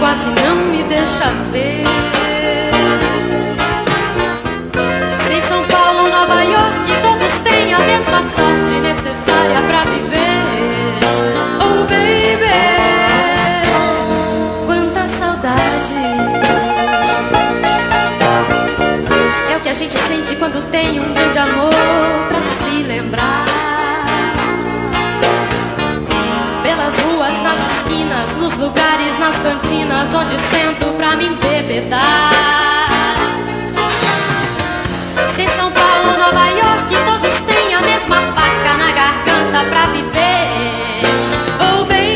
quase não me deixa ver. Em São Paulo, Nova York, todos têm a mesma sorte necessária pra viver. Oh baby, quanta saudade. É o que a gente sente quando tem um grande amor pra se lembrar. Pelas ruas, nas esquinas, nos lugares, nas cantinas, onde sento pra me embebedar. Em São Paulo, Nova York, todos têm a mesma faca na garganta pra viver. Oh baby,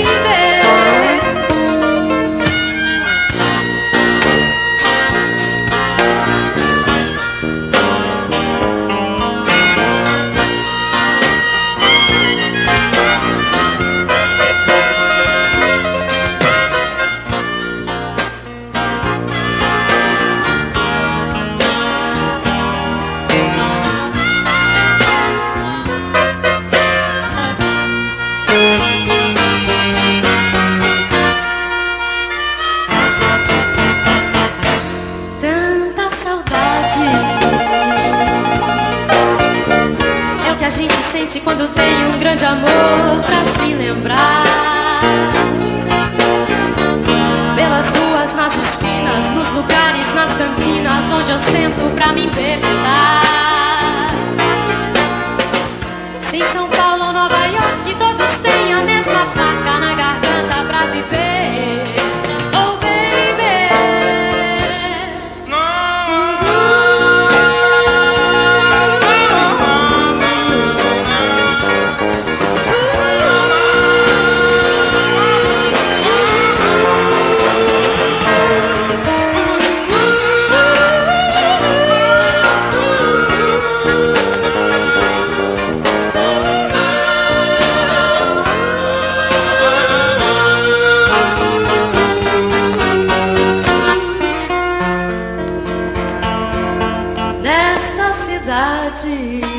é o que a gente sente quando tem um grande amor pra se lembrar. Pelas ruas, nas esquinas, nos lugares, nas cantinas, onde eu sento pra me embebedar. Em São Paulo, Nova York, todos têm a mesma faca na garganta pra viver. Oh baby, nesta cidade